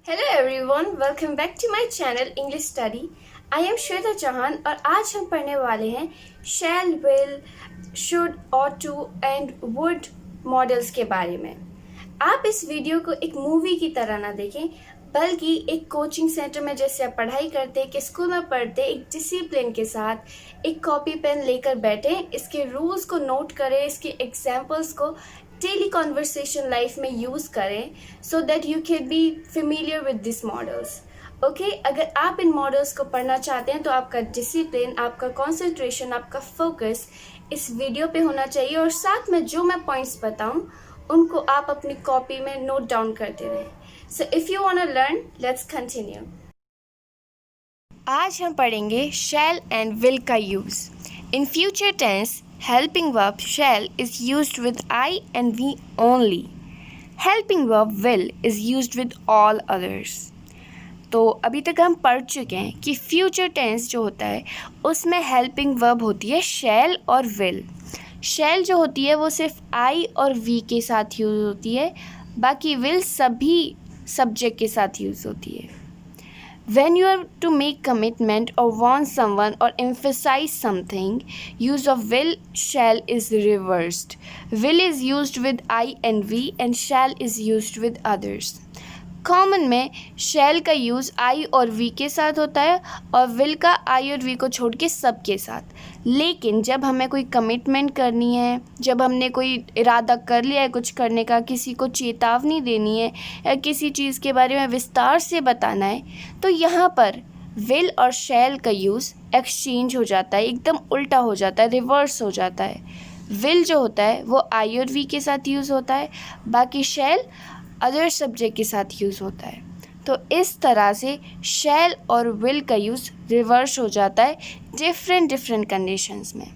Hello everyone, welcome back to my channel English study. I am Shweta Chauhan और आज हम पढ़ने वाले हैं shall, will, should, ought to and would modals के बारे में। आप इस वीडियो को एक मूवी की तरह ना देखें, बल्कि एक कोचिंग सेंटर में जैसे आप पढ़ाई करते कि स्कूल में पढ़ते, एक डिसिप्लिन के साथ एक कॉपी पेन लेकर बैठे, इसके रूल्स को नोट करें, इसके एग्जाम्पल्स को डेली कॉन्वर्सेशन लाइफ में यूज़ करें so that you can be familiar with this models. Okay, अगर आप इन मॉडल्स को पढ़ना चाहते हैं तो आपका डिसिप्लिन, आपका कॉन्सेंट्रेशन, आपका फोकस इस वीडियो पे होना चाहिए और साथ में जो मैं पॉइंट्स बताऊं उनको आप अपनी कॉपी में नोट डाउन करते रहें। So if you want to learn, let's continue. आज हम पढ़ेंगे शैल एंड विल का use. In future tense, helping verb shall is used with I and we only. Helping verb will is used with all others. तो अभी तक हम पढ़ चुके हैं कि फ्यूचर टेंस जो होता है उसमें हेल्पिंग वर्ब होती है शैल और विल। शैल जो होती है वो सिर्फ आई और वी के साथ यूज़ होती है, बाकी विल सभी सब्जेक्ट के साथ यूज़ होती है। When you are to make commitment or warn someone or emphasize something, use of will, shall is reversed. Will is used with I and we and shall is used with others. Common में शैल का use आई और we के साथ होता है और will का आई और वी को छोड़ के सब के साथ। लेकिन जब हमें कोई कमिटमेंट करनी है, जब हमने कोई इरादा कर लिया है कुछ करने का, किसी को चेतावनी देनी है या किसी चीज़ के बारे में विस्तार से बताना है, तो यहाँ पर विल और शैल का यूज़ एक्सचेंज हो जाता है, एकदम उल्टा हो जाता है, रिवर्स हो जाता है। विल जो होता है वो आई और वी के साथ यूज़ होता है, बाकी शैल अदर सब्जेक्ट के साथ यूज़ होता है। तो इस तरह से शैल और विल का यूज़ रिवर्स हो जाता है डिफरेंट कंडीशंस में।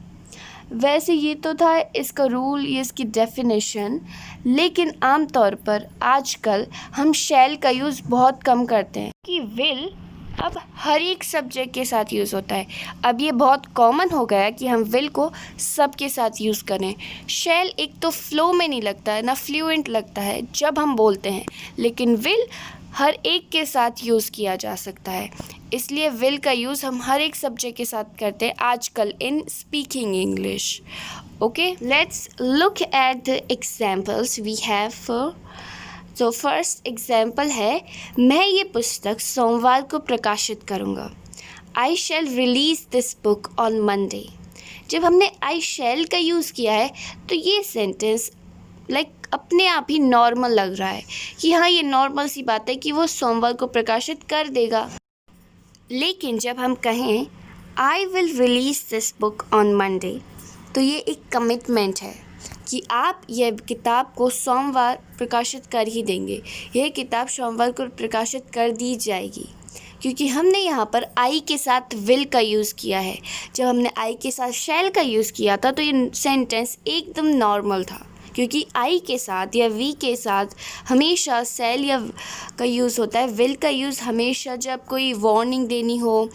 वैसे ये तो था इसका रूल, ये इसकी डेफिनेशन, लेकिन आमतौर पर आजकल हम शैल का यूज़ बहुत कम करते हैं कि विल अब हर एक सब्जेक्ट के साथ यूज़ होता है। अब ये बहुत कॉमन हो गया कि हम विल को सब के साथ यूज़ करें। शैल एक तो फ्लो में नहीं लगता है, ना फ्लुएंट लगता है जब हम बोलते हैं, लेकिन विल हर एक के साथ यूज़ किया जा सकता है। इसलिए विल का यूज़ हम हर एक सब्जेक्ट के साथ करते हैं आजकल in speaking English. Okay, let's look at the examples we have. तो फर्स्ट एग्जाम्पल है, मैं ये पुस्तक सोमवार को प्रकाशित करूँगा। I shall release this book on Monday. जब हमने आई शैल का यूज़ किया है तो ये सेंटेंस अपने आप ही नॉर्मल लग रहा है कि हाँ, ये नॉर्मल सी बात है कि वो सोमवार को प्रकाशित कर देगा। लेकिन जब हम कहें I will release this book on Monday, तो ये एक कमिटमेंट है कि आप यह किताब को सोमवार प्रकाशित कर ही देंगे। यह किताब सोमवार को प्रकाशित कर दी जाएगी, क्योंकि हमने यहाँ पर आई के साथ विल का यूज़ किया है। जब हमने आई के साथ शैल का यूज़ किया था तो ये सेंटेंस एकदम नॉर्मल था, क्योंकि आई के साथ या वी के साथ हमेशा शैल या का यूज़ होता है। विल का यूज़ हमेशा जब कोई वार्निंग देनी हो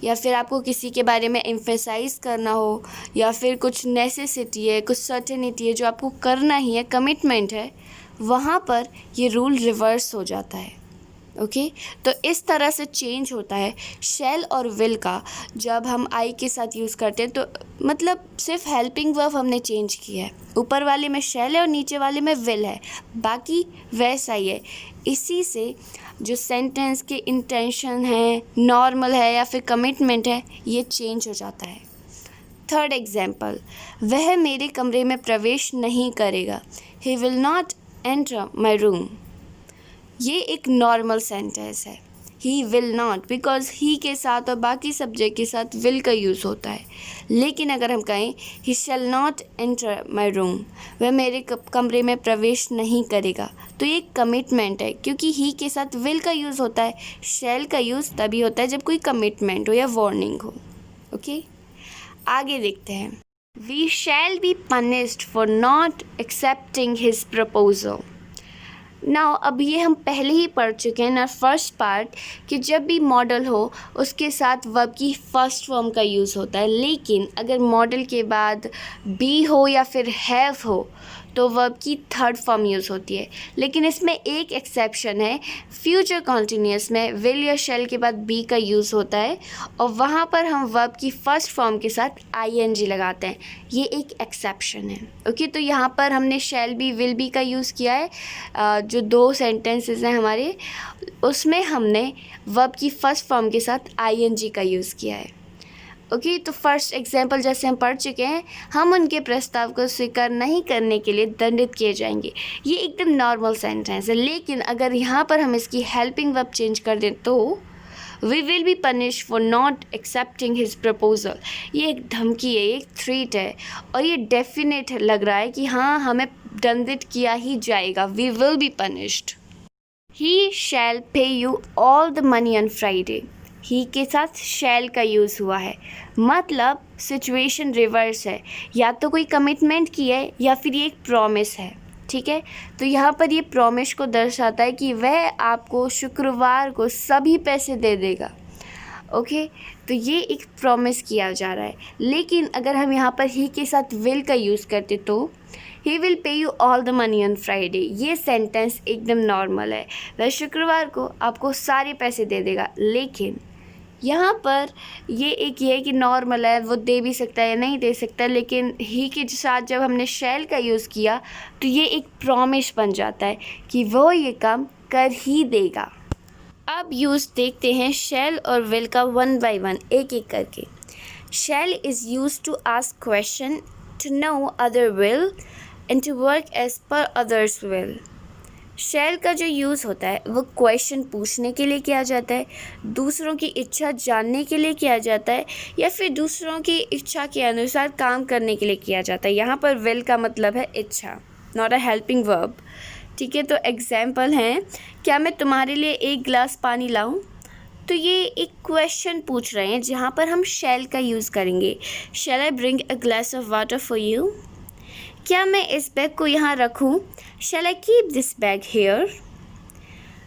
या फिर आपको किसी के बारे में एम्फेसाइज़ करना हो या फिर कुछ नेसेसिटी है, कुछ सर्टेनिटी है जो आपको करना ही है, कमिटमेंट है, वहाँ पर ये रूल रिवर्स हो जाता है। ओके, तो इस तरह से चेंज होता है शैल और विल का जब हम आई के साथ यूज़ करते हैं। तो मतलब सिर्फ हेल्पिंग वर्ब हमने चेंज किया है, ऊपर वाले में शैल है और नीचे वाले में विल है, बाकी वैसा ही है। इसी से जो सेंटेंस के इंटेंशन है, नॉर्मल है या फिर कमिटमेंट है, ये चेंज हो जाता है। थर्ड एग्जाम्पल, वह मेरे कमरे में प्रवेश नहीं करेगा। He will not enter my room. ये एक नॉर्मल सेंटेंस है, he will not, because he के साथ और बाकी सब्जेक्ट के साथ विल का यूज़ होता है। लेकिन अगर हम कहें he shall not enter my room, वह मेरे कमरे में प्रवेश नहीं करेगा, तो ये कमिटमेंट है, क्योंकि ही के साथ विल का यूज़ होता है। शैल का यूज़ तभी होता है जब कोई कमिटमेंट हो या वार्निंग हो। ओके, आगे देखते हैं। We shall be punished for not accepting his proposal. Now अब ये हम पहले ही पढ़ चुके हैं ना फर्स्ट पार्ट, कि जब भी मॉडल हो उसके साथ वर्ब की फर्स्ट फॉर्म का यूज़ होता है। लेकिन अगर मॉडल के बाद बी हो या फिर हैव हो तो वर्ब की थर्ड फॉर्म यूज़ होती है। लेकिन इसमें एक एक्सेप्शन है, फ्यूचर कॉन्टिन्यूस में विल या शैल के बाद बी का यूज़ होता है और वहाँ पर हम वर्ब की फर्स्ट फॉर्म के साथ ing लगाते हैं। ये एक एक्सेप्शन है। ओके, तो यहाँ पर हमने शैल बी विल बी का यूज़ किया है। जो 2 सेंटेंसेस हैं हमारे, उसमें हमने वर्ब की फर्स्ट फॉर्म के साथ ing का यूज़ किया है। ओके, तो फर्स्ट एग्जाम्पल जैसे हम पढ़ चुके हैं, हम उनके प्रस्ताव को स्वीकार नहीं करने के लिए दंडित किए जाएंगे। ये एकदम नॉर्मल सेंटेंस है, लेकिन अगर यहाँ पर हम इसकी हेल्पिंग वर्ब चेंज कर दें तो we will be punish for not accepting his proposal. ये एक धमकी है, एक थ्रेट है और ये डेफिनेट लग रहा है कि हाँ, हमें दंडित किया ही जाएगा। We will be punished. He shall pay you all the money on Friday. He के साथ शैल का यूज़ हुआ है, मतलब सिचुएशन रिवर्स है, या तो कोई कमिटमेंट की है या फिर ये एक प्रॉमिस है। ठीक है, तो यहाँ पर ये प्रॉमिस को दर्शाता है कि वह आपको शुक्रवार को सभी पैसे दे देगा। ओके, तो ये एक प्रॉमिस किया जा रहा है। लेकिन अगर हम यहाँ पर ही के साथ विल का यूज़ करते तो he will pay you all the money on Friday. ये सेंटेंस एकदम नॉर्मल है, वह शुक्रवार को आपको सारे पैसे दे देगा। लेकिन यहाँ पर ये है कि नॉर्मल है, वो दे भी सकता है या नहीं दे सकता, लेकिन ही के साथ जब हमने शैल का यूज़ किया तो ये एक प्रॉमिस बन जाता है कि वो ये काम कर ही देगा। अब यूज़ देखते हैं शैल और विल का वन बाय वन, एक एक करके। Shall is use to ask question, to know other will and to work as per others will. Shall का जो यूज़ होता है वो क्वेश्चन पूछने के लिए किया जाता है, दूसरों की इच्छा जानने के लिए किया जाता है, या फिर दूसरों की इच्छा के अनुसार काम करने के लिए किया जाता है। यहाँ पर विल का मतलब है इच्छा, नॉट अ हेल्पिंग वर्ब। ठीक है, तो एग्जाम्पल हैं, क्या मैं तुम्हारे लिए 1 गिलास पानी लाऊं? तो ये एक क्वेश्चन पूछ रहे हैं जहाँ पर हम शैल का यूज़ करेंगे। Shall I bring a glass of water for you? क्या मैं इस बैग को यहाँ रखूँ? Shall I keep this bag here?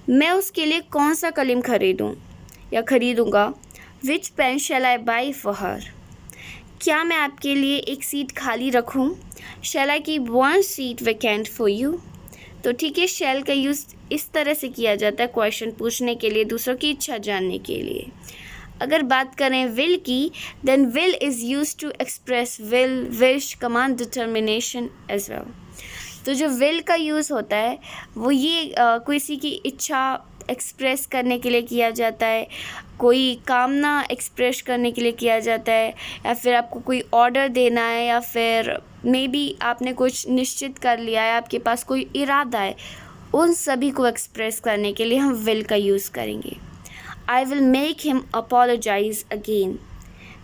मैं उसके लिए कौन सा कलम खरीदूँ या खरीदूँगा? Which pen shall I buy for her? क्या मैं आपके लिए एक सीट खाली रखूँ? Shall I keep 1 seat vacant for you? तो ठीक है, शैल का यूज़ इस तरह से किया जाता है क्वेश्चन पूछने के लिए, दूसरों की इच्छा जानने के लिए। अगर बात करें विल की, then will is use to express will, wish, command, determination as well. तो जो विल का यूज़ होता है वो ये किसी की इच्छा एक्सप्रेस करने के लिए किया जाता है, कोई कामना एक्सप्रेस करने के लिए किया जाता है, या फिर आपको कोई ऑर्डर देना है, या फिर मे बी आपने कुछ निश्चित कर लिया है, आपके पास कोई इरादा है, उन सभी को एक्सप्रेस करने के लिए हम विल का यूज़ करेंगे। I will make him apologize again.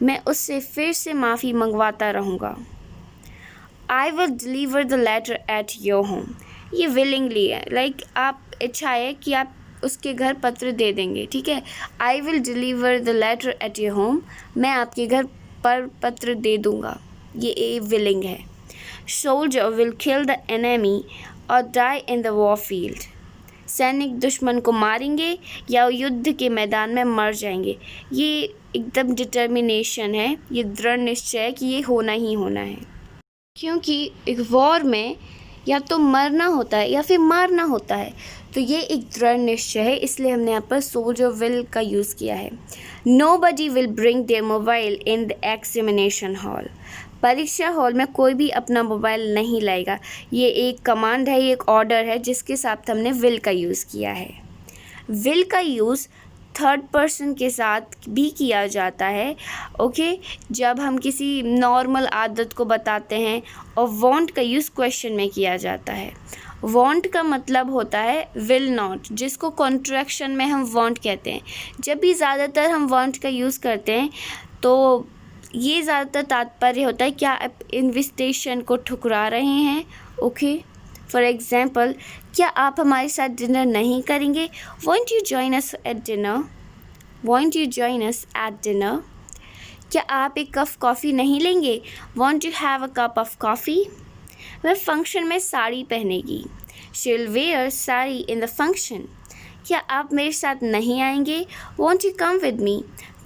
मैं उससे फिर से माफ़ी मंगवाता रहूँगा। I will deliver the letter at your home. ये विलिंगली है, लाइक आप इच्छा है कि आप उसके घर पत्र दे देंगे। ठीक है, I will deliver the letter at your home, मैं आपके घर पर पत्र दे दूँगा। ये विलिंग है। Soldier will kill the enemy और die in the war field. सैनिक दुश्मन को मारेंगे या युद्ध के मैदान में मर जाएंगे। ये एकदम डिटर्मिनेशन है, ये दृढ़ निश्चय है कि ये होना ही होना है, क्योंकि एक वॉर में या तो मरना होता है या फिर मारना होता है। तो ये एक दृढ़ निश्चय है, इसलिए हमने यहाँ पर सोल्जर विल का यूज़ किया है। Nobody will bring their mobile in the examination hall. परीक्षा हॉल में कोई भी अपना मोबाइल नहीं लाएगा। ये एक कमांड है, ये एक ऑर्डर है जिसके साथ हमने विल का यूज़ किया है। विल का यूज़ थर्ड पर्सन के साथ भी किया जाता है। ओके, जब हम किसी नॉर्मल आदत को बताते हैं, और वांट का यूज़ क्वेश्चन में किया जाता है। वांट का मतलब होता है विल नॉट, जिसको कॉन्ट्रैक्शन में हम वांट कहते हैं। जब भी ज़्यादातर हम वांट का यूज़ करते हैं तो ये ज़्यादातर तात्पर्य होता है क्या आप इन्विटेशन को ठुकरा रहे हैं। ओके, फॉर एग्ज़ाम्पल, क्या आप हमारे साथ डिनर नहीं करेंगे? Won't you join us at dinner? Won't you join us at dinner? क्या आप एक कप कॉफ़ी नहीं लेंगे? Won't you have a cup of coffee? वह फंक्शन में साड़ी पहनेगी। She will wear sari in the function. क्या आप मेरे साथ नहीं आएंगे? Won't you come with me?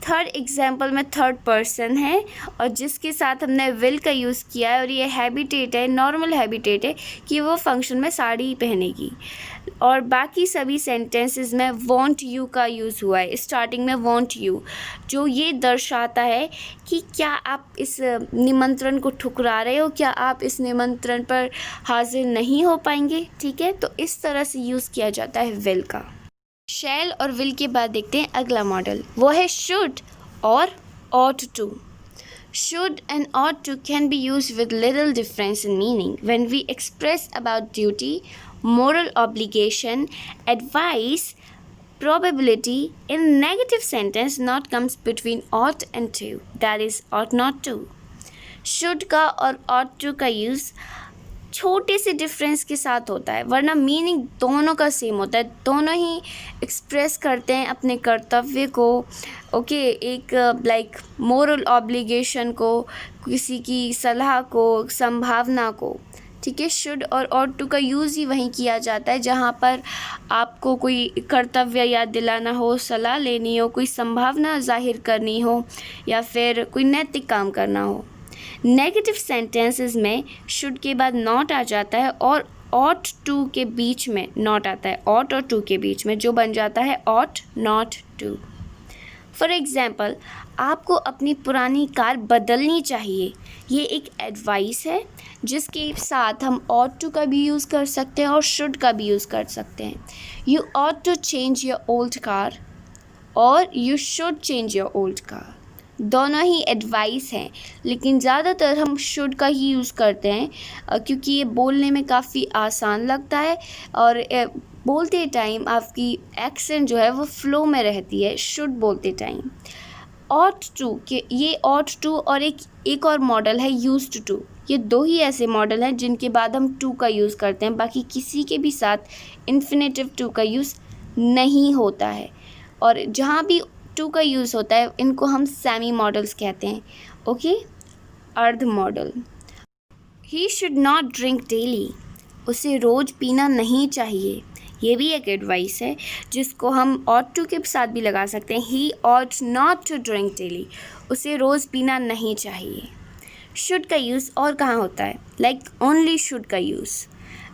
Third example में थर्ड पर्सन है और जिसके साथ हमने विल का यूज़ किया है और ये हैबिटेट है, नॉर्मल हैबिटेट है कि वो फंक्शन में साड़ी पहनेगी। और बाकी सभी सेंटेंसेस में वांट यू का यूज़ हुआ है। स्टार्टिंग में वांट यू, जो ये दर्शाता है कि क्या आप इस निमंत्रण को ठुकरा रहे हो, क्या आप इस निमंत्रण पर हाजिर नहीं हो पाएंगे। ठीक है, तो इस तरह से यूज़ किया जाता है विल का। शैल और विल के बाद देखते हैं अगला मॉडल, वो है शुड और ought to. Should and ought to can be used with little difference in meaning when we express about duty, moral obligation, advice, probability. In negative sentence not comes between ought and to, that is ought not to. Should का और ought to का use छोटे से difference के साथ होता है, वरना मीनिंग दोनों का सेम होता है। दोनों ही एक्सप्रेस करते हैं अपने कर्तव्य को, ओके, एक लाइक मोरल ऑब्लिगेशन को, किसी की सलाह को, संभावना को। ठीक है, शुड और ought to का यूज़ ही वहीं किया जाता है जहाँ पर आपको कोई कर्तव्य याद दिलाना हो, सलाह लेनी हो, कोई संभावना जाहिर करनी हो या फिर कोई नैतिक काम करना हो। नेगेटिव सेंटेंसेस में शुड के बाद नॉट आ जाता है और ought to के बीच में नॉट आता है, ought और to के बीच में, जो बन जाता है ought not to। For example, आपको अपनी पुरानी कार बदलनी चाहिए, ये एक एडवाइस है जिसके साथ हम ought to का भी यूज़ कर सकते हैं और should का भी यूज़ कर सकते हैं। You ought to change your old car और you should change your old car। दोनों ही एडवाइस हैं, लेकिन ज़्यादातर हम शुड का ही यूज़ करते हैं क्योंकि ये बोलने में काफ़ी आसान लगता है और बोलते टाइम आपकी एक्सेंट जो है वो फ्लो में रहती है शुड बोलते टाइम। ought to के ये ought to और एक और मॉडल है used to। ये दो ही ऐसे मॉडल हैं जिनके बाद हम to का यूज़ करते हैं, बाकी किसी के भी साथ इन्फिनेटिव to का यूज़ नहीं होता है। और जहाँ भी टू का यूज़ होता है इनको हम सेमी मॉडल्स कहते हैं। ओके, अर्ध model. He should not drink daily, उसे रोज़ पीना नहीं चाहिए, ये भी एक एडवाइस है जिसको हम ought to के साथ भी लगा सकते हैं। ही ought not to drink daily, उसे रोज़ पीना नहीं चाहिए। शुड का यूज़ और कहाँ होता है, लाइक ओनली शुड का use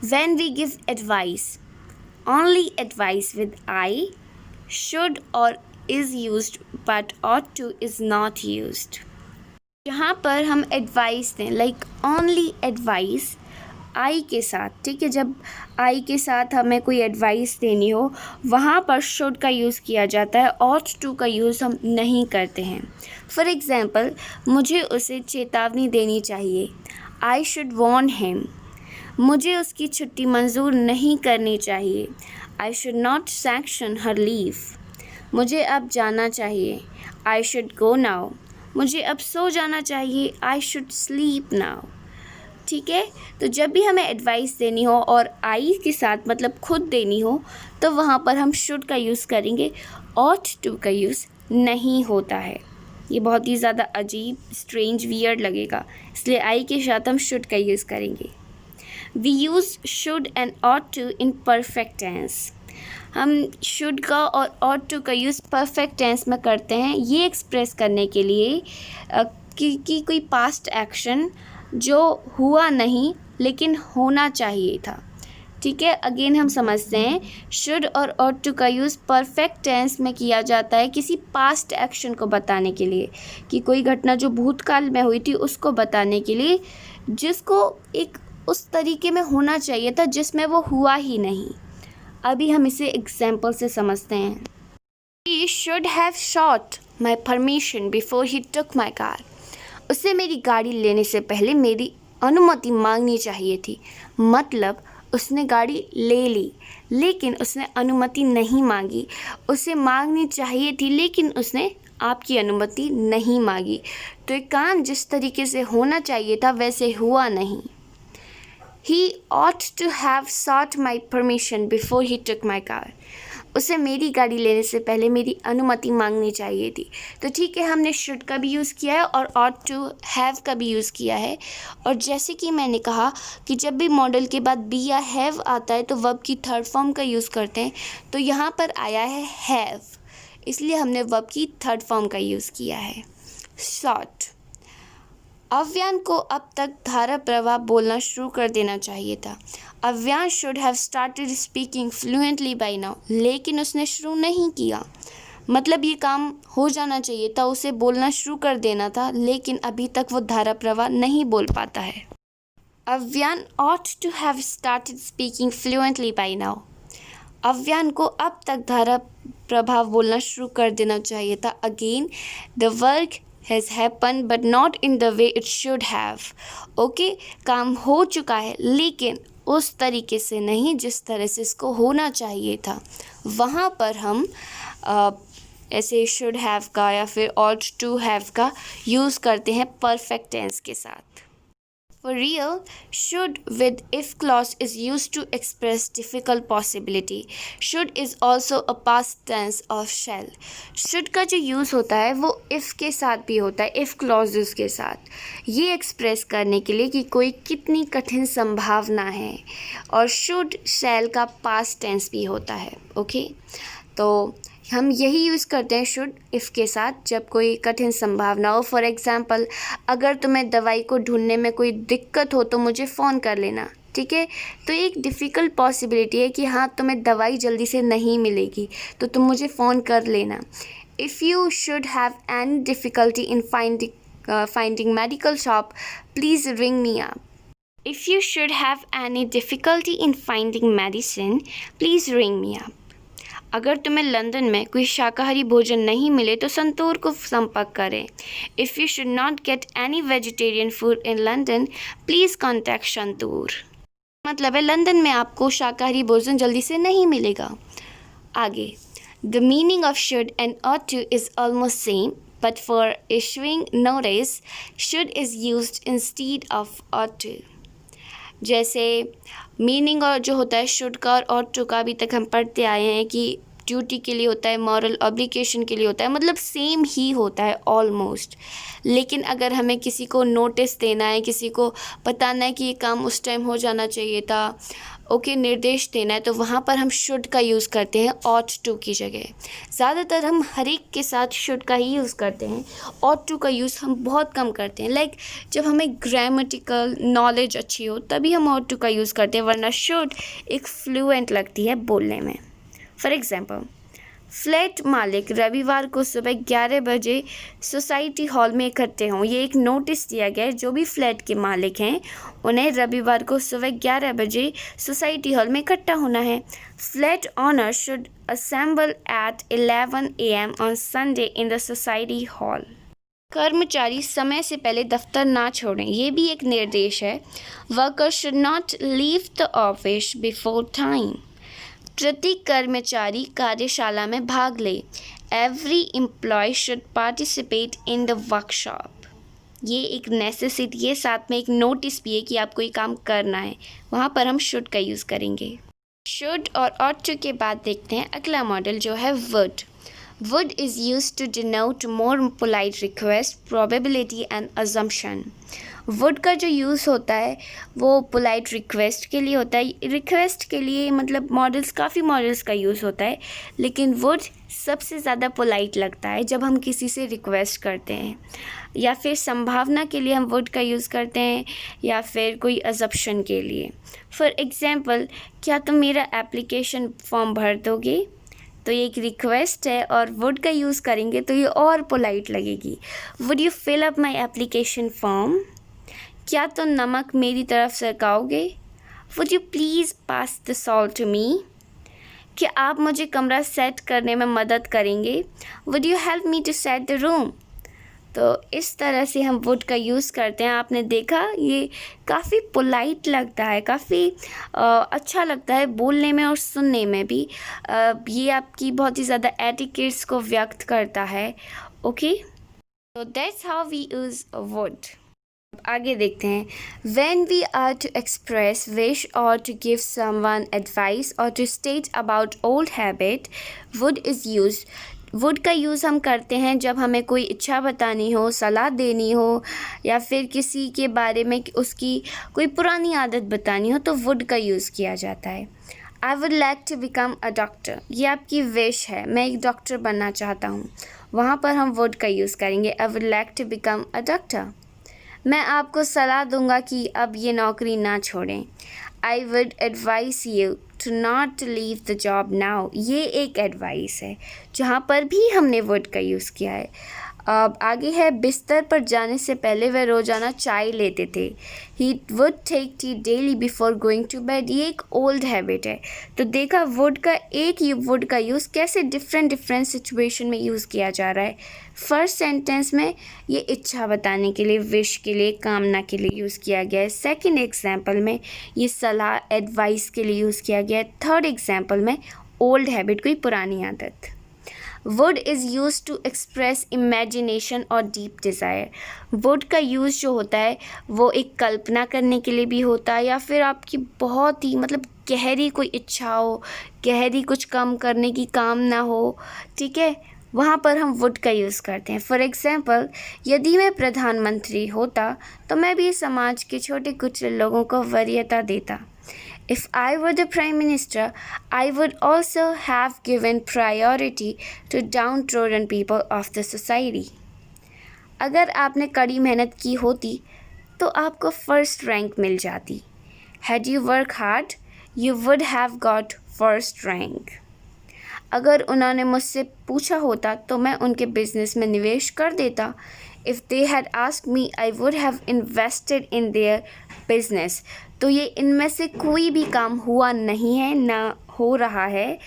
when we give advice, only advice with I, should और is used but ought to is not used। जहाँ पर हम एडवाइस दें, लाइक ओनली एडवाइस आई के साथ, ठीक है, जब आई के साथ हमें कोई एडवाइस देनी हो वहाँ पर शुड का यूज़ किया जाता है, ought to का यूज़ हम नहीं करते हैं। फॉर एग्ज़ाम्पल, मुझे उसे चेतावनी देनी चाहिए, आई शुड वॉर्न हिम। मुझे उसकी छुट्टी मंजूर नहीं करनी चाहिए, I should not sanction her leave. मुझे अब जाना चाहिए, आई शुड गो नाउ। मुझे अब सो जाना चाहिए, आई शुड स्लीप नाउ। ठीक है, तो जब भी हमें एडवाइस देनी हो और आई के साथ मतलब खुद देनी हो तो वहाँ पर हम शुड का यूज़ करेंगे, ought to का यूज़ नहीं होता है। ये बहुत ही ज़्यादा अजीब, स्ट्रेंज, वियर्ड लगेगा, इसलिए आई के साथ हम शुड का यूज़ करेंगे। We use should and ought to in perfect tense. हम शुड का और ought to का यूज़ परफेक्ट टेंस में करते हैं, ये एक्सप्रेस करने के लिए कि कोई पास्ट एक्शन जो हुआ नहीं लेकिन होना चाहिए था। ठीक है, अगेन हम समझते हैं, शुड और ought to का यूज़ परफेक्ट टेंस में किया जाता है किसी पास्ट एक्शन को बताने के लिए, कि कोई घटना जो भूतकाल में हुई थी उसको बताने के लिए, जिसको एक उस तरीके में होना चाहिए था जिसमें वो हुआ ही नहीं। अभी हम इसे एग्जाम्पल से समझते हैं। He should have sought my permission before he took my car। उसे मेरी गाड़ी लेने से पहले मेरी अनुमति मांगनी चाहिए थी। मतलब उसने गाड़ी ले ली लेकिन उसने अनुमति नहीं मांगी। उसे मांगनी चाहिए थी लेकिन उसने आपकी अनुमति नहीं मांगी। तो एक काम जिस तरीके से होना चाहिए था वैसे हुआ नहीं। He ought to have sought my permission before he took my car। उसे मेरी गाड़ी लेने से पहले मेरी अनुमति मांगनी चाहिए थी। तो ठीक है, हमने should का भी यूज़ किया है और ought to have का भी यूज़ किया है। और जैसे कि मैंने कहा कि जब भी मॉडल के बाद be या have आता है तो वर्ब की थर्ड फॉर्म का यूज़ करते हैं। तो यहाँ पर आया है have। इसलिए हमने वर्ब की थर्ड फॉर्म का यूज़ किया है। शॉर्ट, अव्यान को अब तक धारा प्रवाह बोलना शुरू कर देना चाहिए था। Avyan should have started speaking fluently by now, लेकिन उसने शुरू नहीं किया। मतलब ये काम हो जाना चाहिए था, उसे बोलना शुरू कर देना था, लेकिन अभी तक वो धारा प्रवाह नहीं बोल पाता है। Avyan ought to have started speaking fluently by now. Avyan को अब तक धारा प्रभाव बोलना शुरू कर देना चाहिए था। Again the work has happen but not in the way it should have. Okay, काम हो चुका है लेकिन उस तरीके से नहीं जिस तरह से इसको होना चाहिए था। वहाँ पर हम ऐसे शुड हैव का या फिर ought to have का यूज़ करते हैं परफेक्ट टेंस के साथ। For real, should with if clause is used to express difficult possibility. Should is also a past tense of shall. Should का जो यूज़ होता है वो if के साथ भी होता है, if clauses के साथ, ये एक्सप्रेस करने के लिए कि कोई कितनी कठिन संभावना है। और should shall का past tense भी होता है। ओके, तो हम यही यूज़ करते हैं शुड इफ़ के साथ जब कोई कठिन संभावना हो। फॉर एग्ज़ाम्पल, अगर तुम्हें दवाई को ढूंढने में कोई दिक्कत हो तो मुझे फ़ोन कर लेना, ठीक है। तो एक डिफ़िकल्ट पॉसिबिलिटी है कि हाँ तुम्हें दवाई जल्दी से नहीं मिलेगी, तो तुम मुझे फ़ोन कर लेना। If you should have any difficulty in finding medical shop, please ring me up. If you should have any difficulty in finding medicine, please ring me up. अगर तुम्हें लंदन में कोई शाकाहारी भोजन नहीं मिले तो संतूर को संपर्क करें। If you should not get any vegetarian food in London, please contact santoor. मतलब है लंदन में आपको शाकाहारी भोजन जल्दी से नहीं मिलेगा। आगे, the meaning of should and ought to is almost same, but for issuing notice should is used instead of ought to। जैसे मीनिंग और जो होता है शुड का और ought to का अभी तक हम पढ़ते आए हैं कि ड्यूटी के लिए होता है, मॉरल ऑब्लिगेशन के लिए होता है, मतलब सेम ही होता है ऑलमोस्ट। लेकिन अगर हमें किसी को नोटिस देना है, किसी को बताना है कि ये काम उस टाइम हो जाना चाहिए था, ओके, निर्देश देना है, तो वहाँ पर हम शुड का यूज़ करते हैं ought to की जगह। ज़्यादातर हम हर एक के साथ शुड का ही यूज़ करते हैं, ought to का यूज़ हम बहुत कम करते हैं। लाइक जब हमें ग्रामेटिकल नॉलेज अच्छी हो तभी हम ought to का यूज़ करते हैं, वरना शुड एक फ्लुएंट लगती है बोलने में। फॉर एग्ज़ाम्पल, फ्लैट मालिक रविवार को सुबह 11 बजे सोसाइटी हॉल में इकट्ठे हों। ये एक नोटिस दिया गया है, जो भी फ्लैट के मालिक हैं उन्हें रविवार को सुबह 11 बजे सोसाइटी हॉल में इकट्ठा होना है। Flat owner should assemble at 11 AM on Sunday in the society hall. कर्मचारी समय से पहले दफ्तर ना छोड़ें, ये भी एक निर्देश है। Worker should not leave the office before time. प्रति कर्मचारी कार्यशाला में भाग ले। Every employ should participate in the workshop. ये एक नेसेसिटी है, साथ में एक नोटिस भी है कि आपको ये काम करना है, वहाँ पर हम शुड का यूज़ करेंगे। शुड और ought to के बाद देखते हैं अगला मॉडल जो है would। Would is used to denote more polite request, probability and assumption. Would का जो यूज़ होता है वो पोलाइट रिक्वेस्ट के लिए होता है। रिक्वेस्ट के लिए मतलब काफ़ी मॉडल्स का यूज़ होता है, लेकिन would सबसे ज़्यादा पोलाइट लगता है जब हम किसी से रिक्वेस्ट करते हैं, या फिर संभावना के लिए हम would का यूज़ करते हैं, या फिर कोई assumption के लिए। फॉर एग्ज़ाम्पल, क्या तुम मेरा एप्लीकेशन फॉर्म भर दोगे? तो ये एक रिक्वेस्ट है और वुड का यूज़ करेंगे तो ये और पोलाइट लगेगी। Would you fill up my application form? क्या तुम नमक मेरी तरफ सरकाओगे? Would you please pass the salt to me? क्या आप मुझे कमरा सेट करने में मदद करेंगे? Would you help me to set the room? तो इस तरह से हम वुड का यूज़ करते हैं। आपने देखा ये काफ़ी पोलाइट लगता है, काफ़ी अच्छा लगता है बोलने में और सुनने में भी। ये आपकी बहुत ही ज़्यादा एटिकेट्स को व्यक्त करता है। ओके, तो that's how we use would. आगे देखते हैं, when we are to express wish or to give someone advice or to state about old habit, would is used। Would का यूज़ हम करते हैं जब हमें कोई इच्छा बतानी हो, सलाह देनी हो, या फिर किसी के बारे में उसकी कोई पुरानी आदत बतानी हो, तो वुड का यूज़ किया जाता है। I would like to become a doctor, ये आपकी विश है, मैं एक डॉक्टर बनना चाहता हूँ। वहाँ पर हम वुड का यूज़ करेंगे, I would like to become a doctor. मैं आपको सलाह दूंगा कि अब ये नौकरी ना छोड़ें, I would advice you to not leave the job now, ये एक एडवाइस है जहाँ पर भी हमने वुड का यूज़ किया है। अब आगे है, बिस्तर पर जाने से पहले वह रोज़ाना चाय लेते थे, he would take tea daily before going to bed, ये एक ओल्ड हैबिट है। तो देखा वुड का वुड का यूज़ कैसे डिफरेंट सिचुएशन में यूज़ किया जा रहा है। फर्स्ट सेंटेंस में ये इच्छा बताने के लिए, विश के लिए, कामना के लिए यूज़ किया गया है। सेकेंड एग्जाम्पल में ये सलाह, एडवाइस के लिए यूज़ किया गया है। थर्ड एग्जाम्पल में ओल्ड हैबिट, कोई पुरानी आदत। Would is use to express imagination और डीप डिज़ायर, वुड का यूज़ जो होता है वो एक कल्पना करने के लिए भी होता है, या फिर आपकी बहुत ही गहरी कोई इच्छा हो, गहरी कुछ काम करने की कामना हो, ठीक है, वहाँ पर हम वुड का यूज़ करते हैं। फॉर एग्ज़ाम्पल, यदि मैं प्रधानमंत्री होता तो मैं भी समाज के छोटे कुछ लोगों को वरीयता देता। If I were the Prime Minister, I would also have given priority to downtrodden people of the society. अगर आपने कड़ी मेहनत की होती तो आपको फर्स्ट रैंक मिल जाती। Had you worked hard, you would have got first rank. अगर उन्होंने मुझसे पूछा होता तो मैं उनके बिजनेस में निवेश कर देता। If they had asked me, I would have invested in their business. तो ये इनमें से कोई भी काम हुआ नहीं है, ना हो रहा है,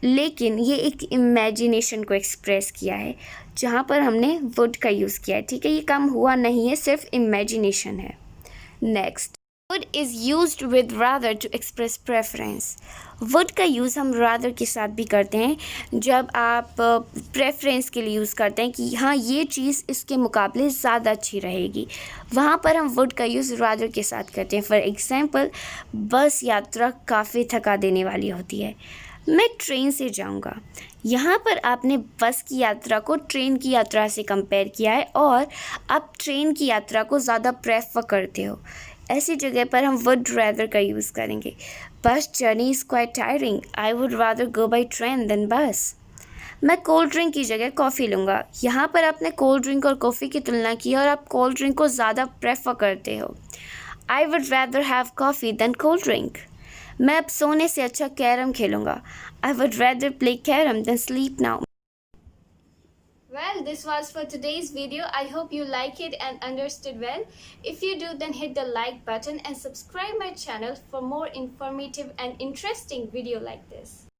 लेकिन ये एक इमेजिनेशन को एक्सप्रेस किया है जहाँ पर हमने वुड का यूज़ किया है, ठीक है। ये काम हुआ नहीं है, सिर्फ इमेजिनेशन है। Next, would is used with rather to express preference. Would का यूज़ हम रादर के साथ भी करते हैं जब आप प्रेफरेंस के लिए यूज़ करते हैं कि हाँ ये चीज़ इसके मुकाबले ज़्यादा अच्छी रहेगी, वहाँ पर हम वुड का यूज़ रादर के साथ करते हैं। फॉर एग्ज़ाम्पल, बस यात्रा काफ़ी थका देने वाली होती है, मैं ट्रेन से जाऊंगा। यहाँ पर आपने बस की यात्रा को ट्रेन की यात्रा से कंपेयर किया है और आप ट्रेन की यात्रा को ज़्यादा प्रेफर करते हो। ऐसी जगह पर हम वुड रैदर का यूज़ करेंगे। Bus journey is quite tiring, I would rather go by train than bus. मैं कोल्ड ड्रिंक की जगह कॉफ़ी लूँगा। यहाँ पर आपने कोल्ड ड्रिंक और कॉफ़ी की तुलना की और आप कोल्ड ड्रिंक को ज़्यादा प्रेफर करते हो। I would rather have coffee than cold drink. मैं अब सोने से अच्छा कैरम खेलूँगा। I would rather play carrom than sleep now. Well, this was for today's video. I hope you like it and understood well. If you do, then hit the like button and subscribe my channel for more informative and interesting video like this.